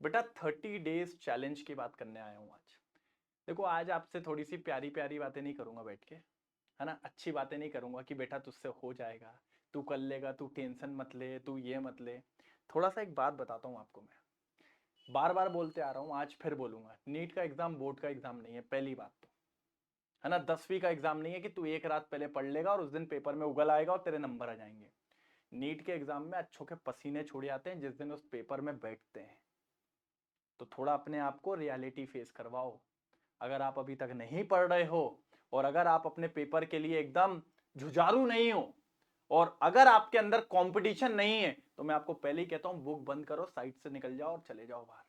बेटा 30 days challenge की बात करने आया हूँ आज। देखो आज आपसे थोड़ी सी प्यारी प्यारी बातें नहीं करूंगा बैठ के, है ना। अच्छी बातें नहीं करूंगा कि बेटा तुझसे हो जाएगा, तू कर लेगा, तू टेंशन मत ले, तू ये मत ले। थोड़ा सा एक बात बताता हूँ आपको, मैं बार बार बोलते आ रहा हूँ, आज फिर बोलूंगा। नीट का एग्जाम बोर्ड का एग्जाम नहीं है, पहली बात तो, है ना। 10वीं का एग्जाम नहीं है कि तू एक रात पहले पढ़ लेगा और उस दिन पेपर में उगल आएगा और तेरे नंबर आ जाएंगे। नीट के एग्जाम में अच्छों के पसीने छूट जाते हैं जिस दिन उस पेपर में बैठते हैं। तो थोड़ा अपने आप को रियलिटी फेस करवाओ। अगर आप अभी तक नहीं पढ़ रहे हो और अगर आप अपने पेपर के लिए एकदम जुझारू नहीं हो और अगर आपके अंदर कंपटीशन नहीं है, तो मैं आपको पहले ही कहता हूं, बुक बंद करो, साइट से निकल जाओ और चले जाओ बाहर।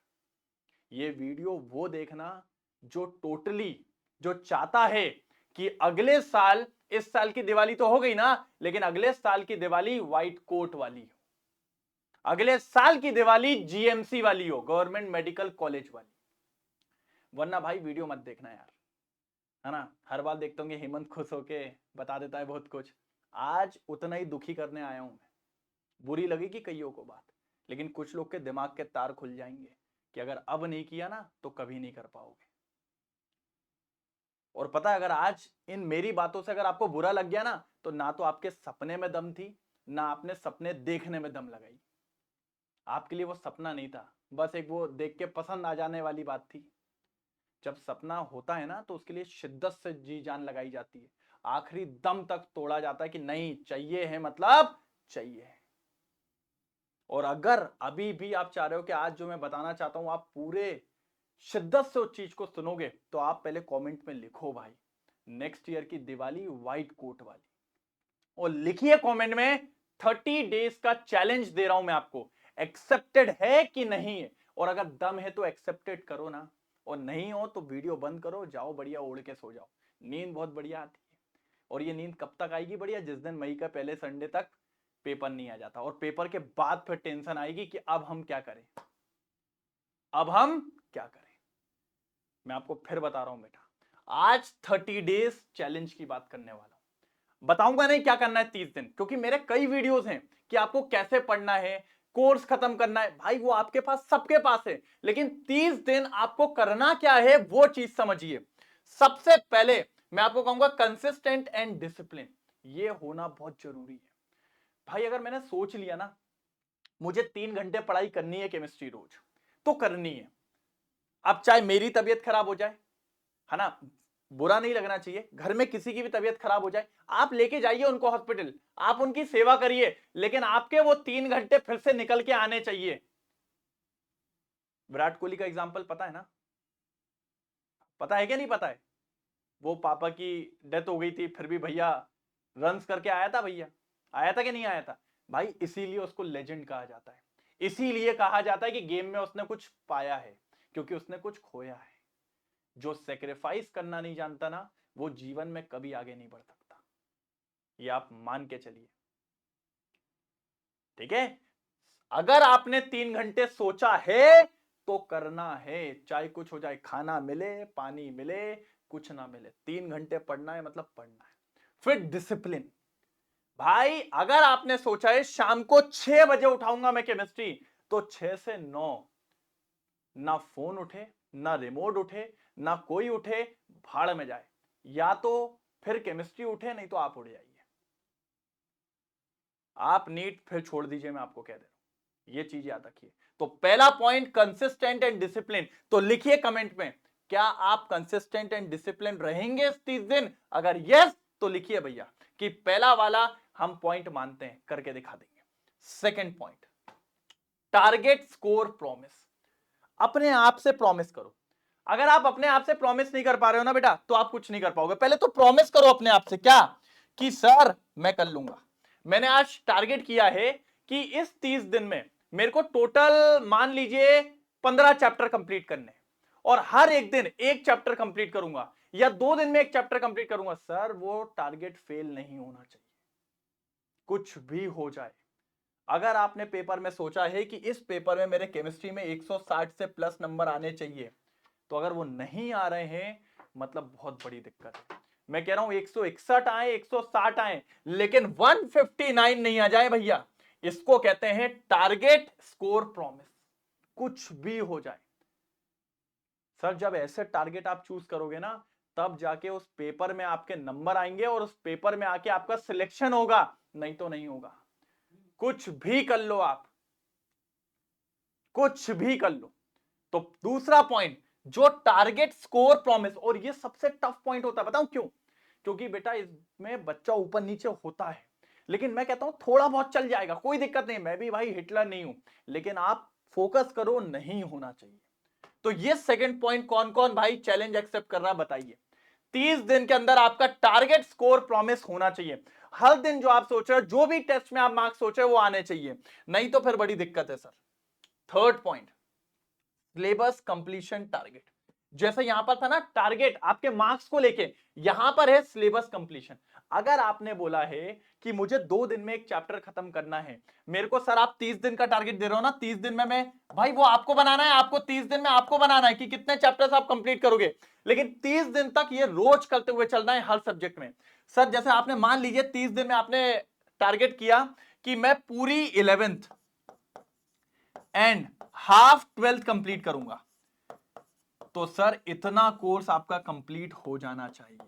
ये वीडियो वो देखना जो टोटली, जो चाहता है कि अगले साल, इस साल की दिवाली तो हो गई ना, लेकिन अगले साल की दिवाली व्हाइट कोट वाली हो, अगले साल की दिवाली जीएमसी वाली हो, गवर्नमेंट मेडिकल कॉलेज वाली। वरना भाई वीडियो मत देखना यार, है ना। हर बार देखते होंगे हेमंत खुश होके बता देता है बहुत कुछ। आज उतना ही दुखी करने आया हूं मैं। बुरी लगेगी कईयों को बात, लेकिन कुछ लोग के दिमाग के तार खुल जाएंगे कि अगर अब नहीं किया ना तो कभी नहीं कर पाओगे। और पता है, अगर आज इन मेरी बातों से अगर आपको बुरा लग गया ना, तो ना तो आपके सपने में दम थी, ना आपने सपने देखने में दम लगाई। आपके लिए वो सपना नहीं था, बस एक वो देख के पसंद आ जाने वाली बात थी। जब सपना होता है ना तो उसके लिए शिद्दत से जी जान लगाई जाती है, आखिरी दम तक तोड़ा जाता है कि नहीं चाहिए है, मतलब चाहिए है। और अगर अभी भी आप चाह रहे हो कि आज जो मैं बताना चाहता हूं आप पूरे शिद्दत से उस चीज को सुनोगे, तो आप पहले कमेंट में लिखो भाई, नेक्स्ट ईयर की दिवाली व्हाइट कोट वाली। और लिखिए कमेंट में, 30 डेज का चैलेंज दे रहा हूं मैं आपको, एक्सेप्टेड है कि नहीं है। और अगर दम है तो एक्सेप्टेड करो ना, और नहीं हो तो वीडियो बंद करो, जाओ बढ़िया ओढ़ के सो जाओ। नींद बहुत बढ़िया आती है। और ये नींद कब तक आएगी बढ़िया? जिस दिन मई का पहले संडे तक पेपर नहीं आ जाता, और पेपर के बाद फिर टेंशन आएगी कि अब हम क्या करें, अब हम क्या करें। मैं आपको फिर बता रहा हूं बेटा, आज 30 डेज चैलेंज की बात करने वाला हूं। बताऊंगा नहीं क्या करना है 30 दिन, क्योंकि मेरे कई वीडियोस हैं कि आपको कैसे पढ़ना है, कोर्स खत्म करना है। भाई वो आपके पास, सबके पास है, लेकिन 30 दिन आपको करना क्या है वो चीज समझिए। सबसे पहले मैं आपको कहूंगा कंसिस्टेंट एंड डिसिप्लिन, ये होना बहुत जरूरी है। भाई अगर मैंने सोच लिया ना मुझे 3 घंटे पढ़ाई करनी है केमिस्ट्री रोज, तो करनी है। अब चाहे मेरी तबीयत खराब हो जाए, है ना, बुरा नहीं लगना चाहिए, घर में किसी की भी तबीयत खराब हो जाए, आप लेके जाइए उनको हॉस्पिटल, आप उनकी सेवा करिए, लेकिन आपके वो 3 घंटे फिर से निकल के आने चाहिए। विराट कोहली का एग्जाम्पल पता है ना? पता है क्या नहीं पता है? वो पापा की डेथ हो गई थी, फिर भी भैया रन्स करके आया था। भैया आया था कि नहीं आया था? भाई इसीलिए उसको लेजेंड कहा जाता है, इसीलिए कहा जाता है कि गेम में उसने कुछ पाया है, क्योंकि उसने कुछ खोया है। जो सेक्रीफाइस करना नहीं जानता ना, वो जीवन में कभी आगे नहीं बढ़ सकता, ये आप मान के चलिए, ठीक है। अगर आपने 3 घंटे सोचा है तो करना है, चाहे कुछ हो जाए, खाना मिले, पानी मिले, कुछ ना मिले, 3 घंटे पढ़ना है, मतलब पढ़ना है। फिर डिसिप्लिन। भाई अगर आपने सोचा है शाम को 6 बजे उठाऊंगा मैं केमिस्ट्री, तो 6 से 9 ना फोन उठे, ना रिमोट उठे, ना कोई उठे, भाड़ में जाए। या तो फिर केमिस्ट्री उठे, नहीं तो आप उठ जाइए। आप नीट फिर छोड़ दीजिए, मैं आपको कह दे रहा हूं, ये चीज याद रखिए। तो पहला पॉइंट कंसिस्टेंट एंड डिसिप्लिन, तो लिखिए कमेंट में, क्या आप कंसिस्टेंट एंड डिसिप्लिन रहेंगे इस 30 दिन? अगर यस तो लिखिए भैया कि पहला वाला हम पॉइंट मानते हैं, करके दिखा देंगे। Second point, target score promise. अपने आप से प्रॉमिस करो। अगर आप अपने आप से प्रॉमिस नहीं कर पा रहे हो ना बेटा, तो आप कुछ नहीं कर पाओगे। पहले तो प्रॉमिस करो अपने आप से, क्या? कि सर मैं कर लूंगा। मैंने आज टारगेट किया है कि इस 30 दिन में मेरे को टोटल मान लीजिए 15 चैप्टर कंप्लीट करने, और हर एक दिन एक चैप्टर कंप्लीट करूंगा, या 2 दिन में एक चैप्टर कंप्लीट करूंगा। सर वो टारगेट फेल नहीं होना चाहिए, कुछ भी हो जाए। अगर आपने पेपर में सोचा है कि इस पेपर में मेरे केमिस्ट्री में 160 से प्लस नंबर आने चाहिए, तो अगर वो नहीं आ रहे हैं, मतलब बहुत बड़ी दिक्कत है। मैं कह रहा हूं 161 आए, 160 आए, लेकिन 159 नहीं आ जाए भैया, इसको कहते हैं टारगेट स्कोर प्रॉमिस। कुछ भी हो जाए। सर जब ऐसे टारगेट आप चूज करोगे ना, तब जाके उस पेपर में आपके नंबर आएंगे और उस पेपर में आके आपका सिलेक्शन होगा, नहीं तो नहीं होगा। कुछ भी कर लो आप, कुछ भी कर लो। तो दूसरा पॉइंट, जो टारगेट स्कोर प्रॉमिस, और ये सबसे टफ पॉइंट होता है, बताऊं क्यों? क्योंकि बेटा इसमें बच्चा ऊपर नीचे होता है, लेकिन मैं कहता हूं थोड़ा बहुत चल जाएगा, कोई दिक्कत नहीं। मैं भी भाई हिटलर नहीं हूं, लेकिन आप फोकस करो, नहीं होना चाहिए। तो ये सेकंड पॉइंट कौन कौन भाई चैलेंज एक्सेप्ट कर रहा है बताइए। 30 दिन के अंदर आपका टारगेट स्कोर प्रॉमिस होना चाहिए। हर दिन जो आप सोच रहे हो, जो भी टेस्ट में आप मार्क्स सोच रहे हो, वो आने चाहिए, नहीं तो फिर बड़ी दिक्कत है sir. Third point, syllabus completion target. जैसे यहां पर था ना टारगेट आपके मार्क्स को लेके, यहां पर है सिलेबस कंप्लीशन। अगर आपने बोला है कि मुझे 2 दिन में एक चैप्टर खत्म करना है, मेरे को सर आप 30 दिन का टारगेट दे रहे हो ना, 30 दिन में मैं, भाई वो आपको बनाना है, आपको 30 दिन में आपको बनाना है कि कितने चैप्टर्स आप कंप्लीट करोगे, लेकिन 30 दिन तक ये रोज करते हुए चलना है हर सब्जेक्ट में। सर जैसे आपने मान लीजिए 30 दिन में आपने टारगेट किया कि मैं पूरी 11th and half 12th complete करूंगा, तो सर इतना कोर्स आपका कंप्लीट हो जाना चाहिए।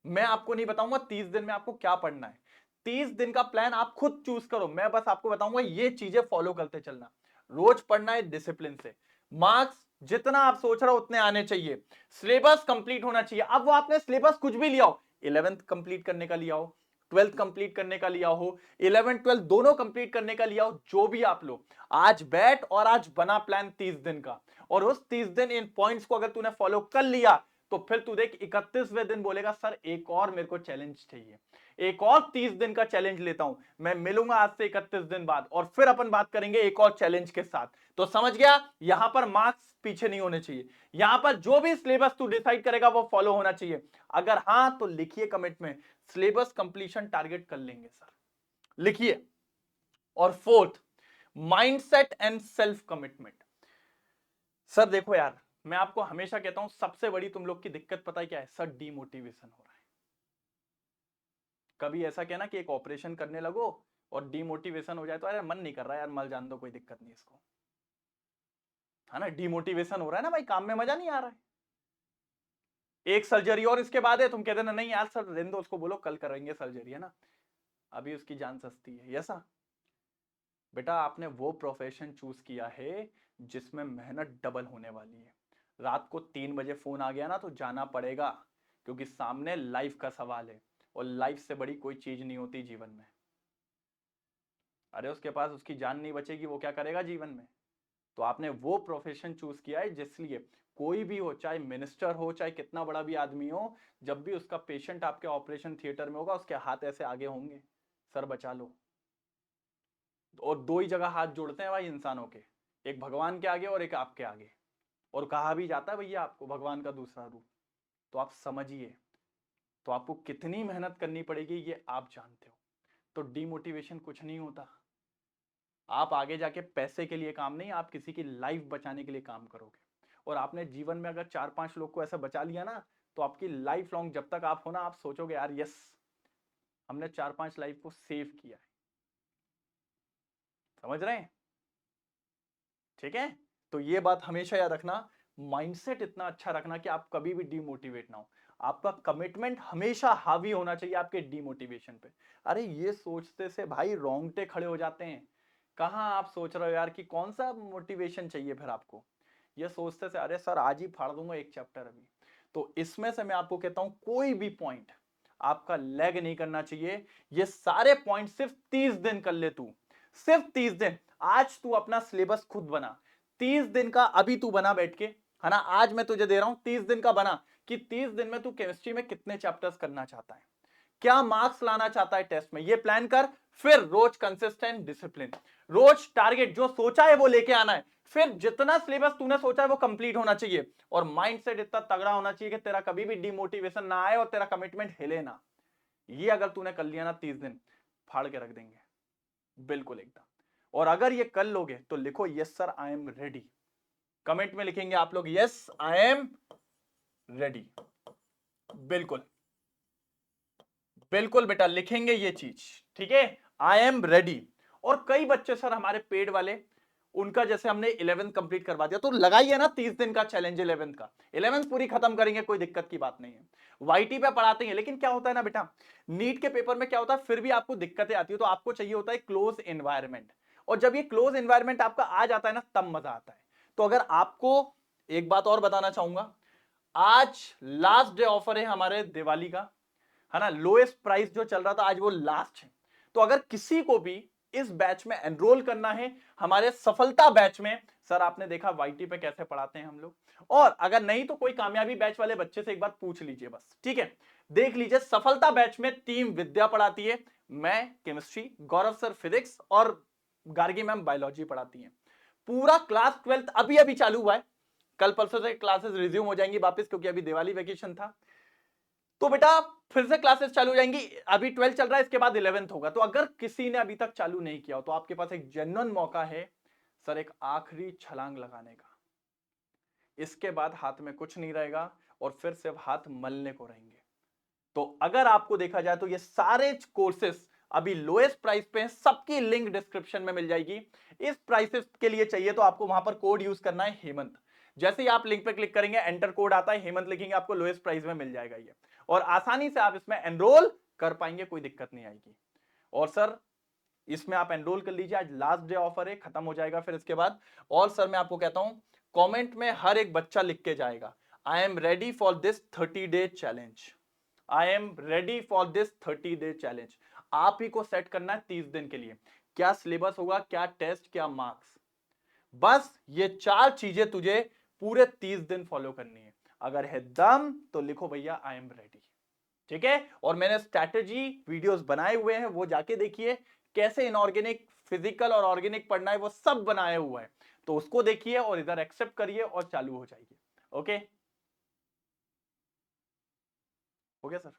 मैं आपको नहीं बताऊंगा 30 दिन में आपको क्या पढ़ना है, 30 दिन का प्लान आप खुद चूज करो, मैं बस आपको बताऊंगा ये चीजें फॉलो करते चलना। रोज पढ़ना है डिसिप्लिन से, मार्क्स जितना आप सोच रहे हो उतने आने चाहिए, सिलेबस कंप्लीट होना चाहिए। अब वो आपने सिलेबस कुछ भी लिया हो, 11th कंप्लीट करने का लिया हो, 12th कंप्लीट करने का लिया हो, 11 12 दोनों कंप्लीट करने का लिया हो, जो भी आप लो, आज बैठ और आज बना प्लान 30 दिन का, और उस 30 दिन इन पॉइंट्स को अगर तूने फॉलो कर लिया, तो फिर तू देख 31वें दिन बोलेगा सर एक और मेरे को चैलेंज चाहिए, एक और 30 दिन का चैलेंज लेता हूं। मैं मिलूंगा आज से 31 दिन बाद, और फिर अपन बात करेंगे एक और चैलेंज के साथ। तो समझ गया, यहां पर मार्क्स पीछे नहीं होने चाहिए, यहां पर जो भी सिलेबस तू डिसाइड करेगा वो फॉलो होना चाहिए। अगर हां तो लिखिए कमेंट में, सिलेबस कंप्लीशन टारगेट कर लेंगे सर, लिखिए। और fourth, mindset and self commitment. Sir देखो यार, मैं आपको हमेशा कहता हूं सबसे बड़ी तुम लोग की दिक्कत पता है क्या है सर? डीमोटिवेशन हो रहा है। कभी ऐसा क्या ना कि एक ऑपरेशन करने लगो और डीमोटिवेशन हो जाए, तो अरे मन नहीं कर रहा यार, मर जान दो, कोई दिक्कत नहीं इसको, है ना? डीमोटिवेशन हो रहा है ना भाई, काम में मजा नहीं आ रहा है, एक सर्जरी और इसके बाद है, तुम कहते ना नहीं यार सर रहने दो, उसको बोलो कल करेंगे सर्जरी, है ना, अभी उसकी जान सस्ती है। ऐसा बेटा आपने वो प्रोफेशन चूज किया है जिसमें मेहनत डबल होने वाली है। रात को 3 बजे फोन आ गया ना तो जाना पड़ेगा, क्योंकि सामने लाइफ का सवाल है, और लाइफ से बड़ी कोई चीज नहीं होती जीवन में। अरे उसके पास उसकी जान नहीं बचेगी, वो क्या करेगा जीवन में? तो आपने वो प्रोफेशन चूज किया है जिसलिए कोई भी हो, चाहे मिनिस्टर हो, चाहे कितना बड़ा भी आदमी हो, जब भी उसका पेशेंट आपके ऑपरेशन थिएटर में होगा, उसके हाथ ऐसे आगे होंगे, सर बचा लो। और 2 ही जगह हाथ जोड़ते हैं भाई इंसानों के, एक भगवान के आगे और एक आपके आगे, और कहा भी जाता है भैया आपको भगवान का दूसरा रूप। तो आप समझिए, तो आपको कितनी मेहनत करनी पड़ेगी ये आप जानते हो। तो डीमोटिवेशन कुछ नहीं होता, आप आगे जाके पैसे के लिए काम नहीं, आप किसी की लाइफ बचाने के लिए काम करोगे। और आपने जीवन में अगर 4-5 लोग को ऐसा बचा लिया ना, तो आपकी लाइफ लॉन्ग जब तक आप हो ना, आप सोचोगे यार यस, हमने 4-5 लाइफ को सेव किया है। समझ रहे हैं? ठीक है, तो ये बात हमेशा याद रखना, माइंडसेट इतना अच्छा रखना कि आप कभी भी डीमोटिवेट ना हो। आपका कमिटमेंट हमेशा हावी होना चाहिए आपके डीमोटिवेशन पे। अरे ये सोचते से भाई रोंगटे खड़े हो जाते हैं। कहाँ आप सोच रहे हो यार कि कौन सा मोटिवेशन चाहिए फिर आपको? ये सोचते से अरे सर आज ही फाड़ दूंगा एक चैप्टर अभी। तो इसमें से मैं आपको कहता हूं कोई भी पॉइंट आपका लैग नहीं करना चाहिए। ये सारे पॉइंट सिर्फ 30 दिन कर ले तू, सिर्फ 30 दिन। आज तू अपना सिलेबस खुद बना, 30 दिन का अभी तू बना बैठ के, है ना? आज मैं तुझे दे रहा हूं 30 दिन का बना, कि 30 दिन में तू केमिस्ट्री में कितने चैप्टर्स करना चाहता है, क्या मार्क्स लाना चाहता है टेस्ट में, ये प्लान कर। फिर रोज कंसिस्टेंट डिसिप्लिन, रोज टारगेट जो सोचा है वो लेके आना है, फिर जितना सिलेबस तूने सोचा है वो कंप्लीट होना चाहिए, और माइंडसेट इतना तगड़ा होना चाहिए कि तेरा कभी भी डिमोटिवेशन ना आए और तेरा कमिटमेंट हिले ना। ये अगर तूने कर लिया ना 30 दिन, फाड़ के रख देंगे बिल्कुल एकदम। और अगर ये कर लोगे तो लिखो yes sir I am ready, comment में लिखेंगे आप लोग यस आई एम रेडी। बिल्कुल बिल्कुल बेटा लिखेंगे ये चीज, ठीक है, आई एम रेडी। और कई बच्चे सर हमारे पेड वाले, उनका जैसे हमने 11th कंप्लीट करवा दिया, तो लगाइए ना 30 दिन का चैलेंज 11th का, 11th पूरी खत्म करेंगे, कोई दिक्कत की बात नहीं है। वाईटी पे पढ़ाते हैं, लेकिन क्या होता है ना बेटा, नीट के पेपर में क्या होता है, फिर भी आपको दिक्कतें आती है, तो आपको चाहिए होता है क्लोज एनवायरमेंट, और जब ये क्लोज एनवायरमेंट आपका आ जाता है ना, तब मजा आता है। तो अगर आपको एक बात और बताना चाहूंगा, आज लास्ट डे ऑफर है हमारे दिवाली का, है ना, लोएस्ट प्राइस जो चल रहा था आज वो लास्ट है। तो अगर किसी को भी इस बैच में एनरोल करना है, हमारे सफलता बैच में, सर आपने देखा वाईटी पे कैसे पढ़ाते हैं हम लोग, और अगर नहीं तो कोई कामयाबी बैच वाले बच्चे से एक बार पूछ लीजिए बस, ठीक है। देख लीजिए, सफलता बैच में टीम विद्या पढ़ाती है, मैं केमिस्ट्री, गौरव सर फिजिक्स, और गार्गी मैम बायोलॉजी पढ़ाती हैं। पूरा क्लास 12th अभी अभी चालू हुआ है, कल परसों से क्लासेस रिज्यूम हो जाएंगी वापस, क्योंकि अभी दिवाली वेकेशन था। तो बेटा फिर से क्लासेस चालू हो जाएंगी, अभी 12 चल रहा है, इसके बाद 11th होगा। तो अगर किसी ने अभी तक चालू नहीं किया हो, तो आपके पास एक जेन्युइन मौका है सर, एक आखिरी छलांग लगाने का। इसके बाद हाथ में कुछ नहीं रहेगा, और फिर सिर्फ हाथ मलने को रहेंगे। तो अगर आपको देखा जाए तो ये सारे कोर्सेस अभी लोएस्ट प्राइस पे हैं, सबकी लिंक डिस्क्रिप्शन में मिल जाएगी। इस प्राइसेस के लिए चाहिए तो आपको वहां पर कोड यूज करना है हेमंत। जैसे ही आप लिंक पे क्लिक करेंगे, एंटर कोड आता है, हेमंत लिखेंगे, आपको लोएस्ट प्राइस में मिल जाएगा ये, और आसानी से आप इसमें एनरोल कर पाएंगे, कोई दिक्कत नहीं आएगी। और सर इसमें आप एनरोल कर लीजिए, आज लास्ट डे ऑफर है, खत्म हो जाएगा फिर इसके बाद। और सर मैं आपको कहता हूं, कमेंट में हर एक बच्चा लिख के जाएगा, I am ready for this 30 day challenge, I am ready for this 30 day challenge. आप ही को सेट करना है 30 दिन के लिए, क्या सिलेबस होगा, क्या टेस्ट, क्या मार्क्स, बस ये 4 चीजें तुझे पूरे 30 दिन फॉलो करनी है। अगर है दम तो लिखो भैया आई एम रेडी, ठीक है। और मैंने स्ट्रैटेजी वीडियोस बनाए हुए हैं, वो जाके देखिए, कैसे इनऑर्गेनिक, फिजिकल और ऑर्गेनिक पढ़ना है, वो सब बनाया हुआ है, तो उसको देखिए और इधर एक्सेप्ट करिए और चालू हो जाइए। ओके, हो गया सर।